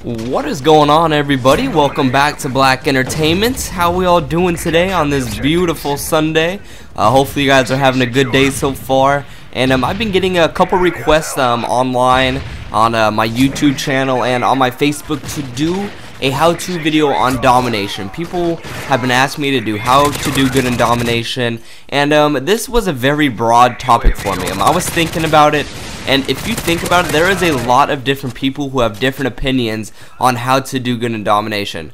What is going on, everybody? Welcome back to Black Entertainment. How we all doing today on this beautiful Sunday? Hopefully you guys are having a good day so far. And I've been getting a couple requests online on my YouTube channel and on my Facebook to do a how-to video on Domination. People have been asking me to do how to do good in Domination, and this was a very broad topic for me. I was thinking about it, and if you think about it, there is a lot of different people who have different opinions on how to do good in Domination.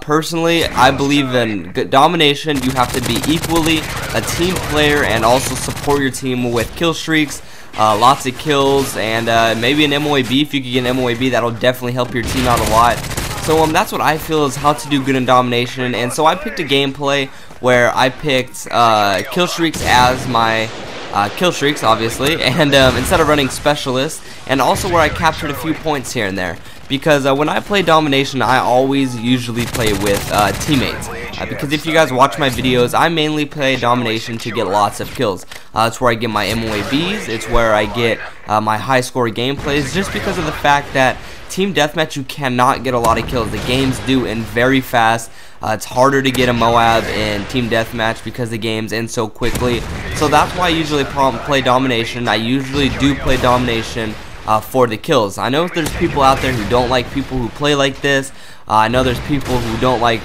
Personally, I believe in Domination, you have to be equally a team player and also support your team with kill streaks, lots of kills, and maybe an MOAB. If you could get an MOAB, that'll definitely help your team out a lot. So that's what I feel is how to do good in Domination, and so I picked a gameplay where I picked kill streaks as my kill streaks, obviously, and instead of running specialist, and also where I captured a few points here and there. Because when I play Domination, I always usually play with teammates. Because if you guys watch my videos, I mainly play Domination to get lots of kills. It's where I get my MOABs, it's where I get my high score gameplays, just because of the fact that Team Deathmatch, you cannot get a lot of kills. The games do end very fast. It's harder to get a Moab in Team Deathmatch because the games end so quickly. So that's why I usually play Domination. I usually do play Domination for the kills. I know there's people out there who don't like people who play like this. I know there's people who don't like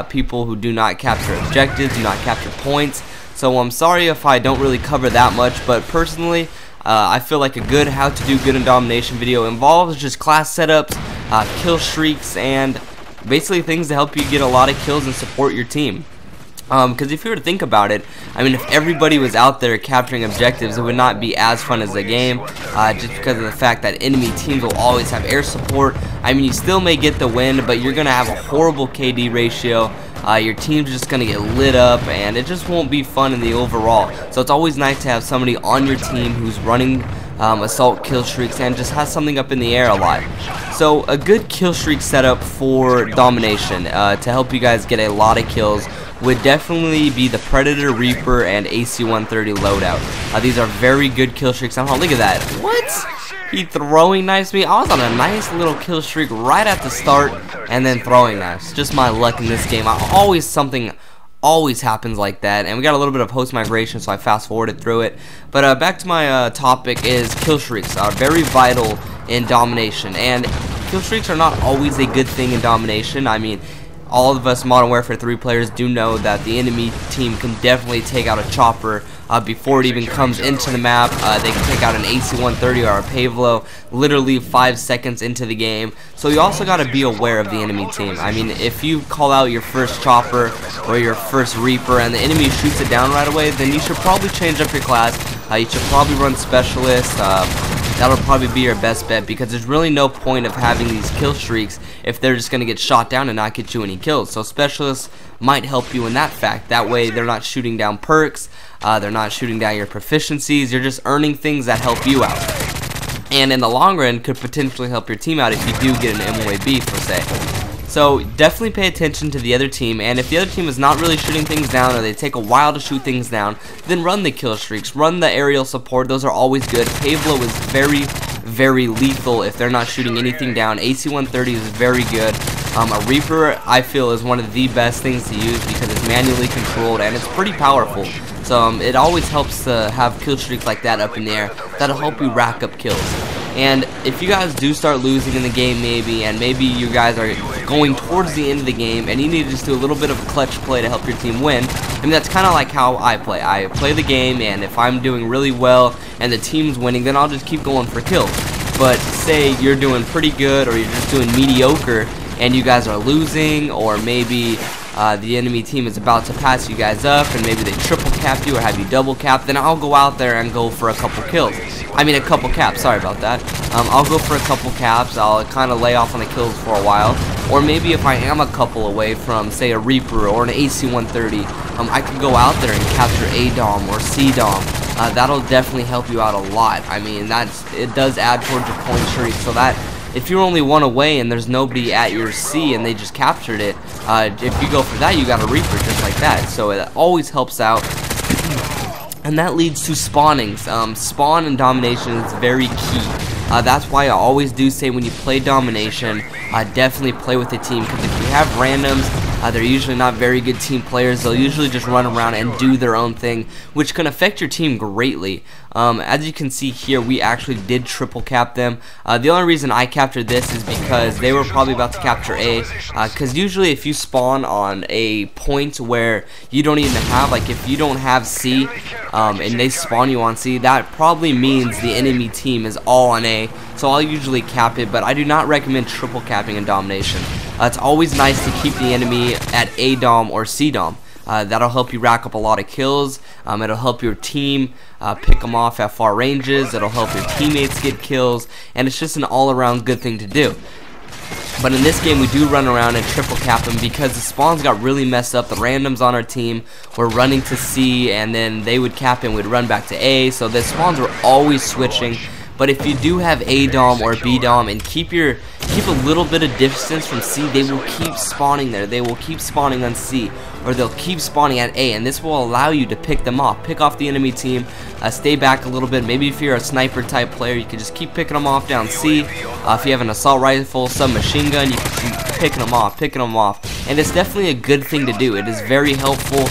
people who do not capture objectives, do not capture points. So I'm sorry if I don't really cover that much, but personally, I feel like a good how to do good in Domination video involves just class setups, kill streaks, and basically things to help you get a lot of kills and support your team. Because if you were to think about it, I mean, if everybody was out there capturing objectives, it would not be as fun as the game, just because of the fact that enemy teams will always have air support. I mean, you still may get the win, but you're going to have a horrible KD ratio. Your team's just going to get lit up, and it just won't be fun in the overall. So it's always nice to have somebody on your team who's running assault kill streaks and just has something up in the air a lot. So a good kill streak setup for Domination to help you guys get a lot of kills would definitely be the Predator, Reaper, and AC-130 loadout. These are very good kill streaks. Oh, look at that. What? He throwing knifes me? I was on a nice little kill streak right at the start and then throwing knives. Just my luck in this game. Something always happens like that, and we got a little bit of post-migration, so I fast-forwarded through it. But back to my topic is kill streaks are very vital in Domination, and kill streaks are not always a good thing in Domination. I mean, all of us Modern Warfare 3 players do know that the enemy team can definitely take out a chopper before it even comes into the map. They can take out an AC-130 or a Pavlo literally 5 seconds into the game. So you also got to be aware of the enemy team. I mean, if you call out your first chopper or your first Reaper and the enemy shoots it down right away, then you should probably change up your class. You should probably run Specialist. That'll probably be your best bet, because there's really no point of having these kill streaks if they're just going to get shot down and not get you any kills. So Specialists might help you in that fact. That way they're not shooting down perks, they're not shooting down your proficiencies, you're just earning things that help you out. And in the long run could potentially help your team out if you do get an MOAB per se. So definitely pay attention to the other team, and if the other team is not really shooting things down or they take a while to shoot things down, then run the kill streaks, run the aerial support. Those are always good. Pavlo is very lethal if they're not shooting anything down. AC-130 is very good. A Reaper, I feel, is one of the best things to use because it's manually controlled and it's pretty powerful. So it always helps to have kill streaks like that up in the air. That'll help you rack up kills. And if you guys do start losing in the game and maybe you guys are going towards the end of the game and you need to just do a little bit of a clutch play to help your team win, I mean, that's kind of like how I play. I play the game, and if I'm doing really well and the team's winning, then I'll just keep going for kills. But say you're doing pretty good or you're just doing mediocre and you guys are losing, or maybe the enemy team is about to pass you guys up and maybe they triple cap you or have you double cap, then I'll go out there and go for a couple kills. I mean a couple caps, sorry about that. I'll go for a couple caps, I'll kind of lay off on the kills for a while. Or maybe if I am a couple away from, say, a Reaper or an AC-130, I could go out there and capture A-Dom or C-Dom. That'll definitely help you out a lot. I mean, it does add towards your point streak, so that if you're only one away and there's nobody at your C and they just captured it, if you go for that, you got a Reaper just like that. So it always helps out. And that leads to spawnings. Spawn and Domination is very key. That's why I always do say when you play Domination, definitely play with a team, because if you have randoms, they're usually not very good team players. They'll usually just run around and do their own thing, which can affect your team greatly. As you can see here, we actually did triple cap them. The only reason I captured this is because they were probably about to capture A, because usually if you spawn on a point where you don't even have, like if you don't have C, and they spawn you on C, that probably means the enemy team is all on A. So I'll usually cap it, but I do not recommend triple capping in Domination. It's always nice to keep the enemy at A dom or C dom. That'll help you rack up a lot of kills. It'll help your team pick them off at far ranges. It'll help your teammates get kills, and it's just an all-around good thing to do. But in this game, we do run around and triple cap them because the spawns got really messed up. The randoms on our team were running to C, and then they would cap and we'd run back to A. So the spawns were always switching. But if you do have A dom or B dom and keep a little bit of distance from C, they will keep spawning there. They will keep spawning on C, or they'll keep spawning at A, and this will allow you to pick them off. Pick off the enemy team, stay back a little bit. Maybe if you're a sniper type player, you can just keep picking them off down C. If you have an assault rifle, submachine gun, you can keep picking them off. And it's definitely a good thing to do. It is very helpful.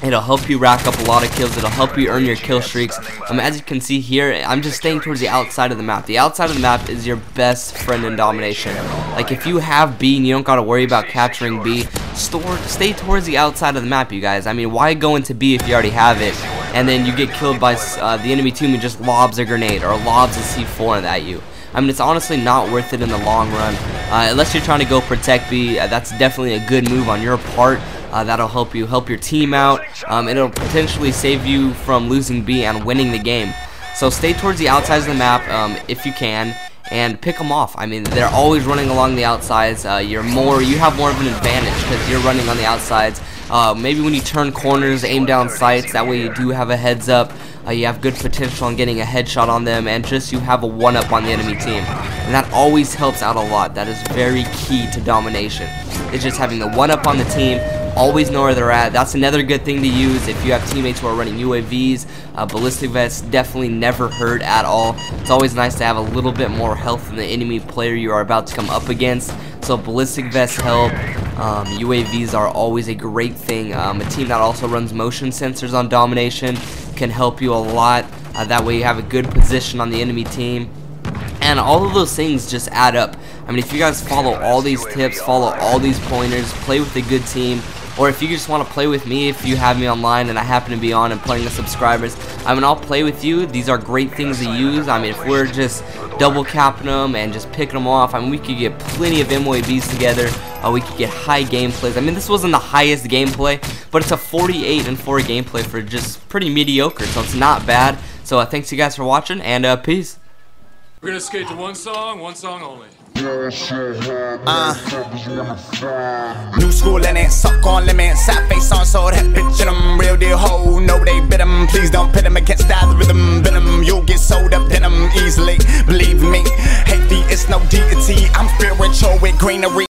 It'll help you rack up a lot of kills. It'll help you earn your kill streaks. As you can see here, I'm just staying towards the outside of the map. The outside of the map is your best friend in Domination. Like if you have B and you don't got to worry about capturing B, stay towards the outside of the map, you guys. I mean, why go into B if you already have it, and then you get killed by the enemy team and just lobs a grenade or lobs a C4 at you? I mean, it's honestly not worth it in the long run. Unless you're trying to go protect B, that's definitely a good move on your part. That'll help your team out. It'll potentially save you from losing B and winning the game. So stay towards the outsides of the map if you can, and pick them off. I mean, they're always running along the outsides. You have more of an advantage because you're running on the outsides. Maybe when you turn corners, aim down sights, that way you do have a heads up. You have good potential on getting a headshot on them, and just you have a one-up on the enemy team. And that always helps out a lot. That is very key to Domination. It's just having the one-up on the team, always know where they're at. That's another good thing to use if you have teammates who are running UAVs. Ballistic vests definitely never hurt at all. It's always nice to have a little bit more health than the enemy player you are about to come up against. So ballistic vests help. UAVs are always a great thing. A team that also runs motion sensors on Domination can help you a lot. That way you have a good position on the enemy team. And all of those things just add up. I mean, if you guys follow all these tips, follow all these pointers, play with a good team, or if you just want to play with me, if you have me online and I happen to be on and playing with subscribers, I mean, I'll play with you. These are great things to use. I mean, if we're just double capping them and just picking them off, I mean, we could get plenty of MOABs together. We could get high gameplays. I mean, this wasn't the highest gameplay, but it's a 48-4 gameplay for just pretty mediocre, so it's not bad. So thanks you guys for watching, and peace. We're gonna skate to one song only. New school and it suck on limit. Side face on, so that bitch in them. Real deal hoe, no they bit them. Please don't pit them against the rhythm. Venom, you'll get sold up in them easily. Believe me, hate the it's no deity. I'm spiritual with greenery.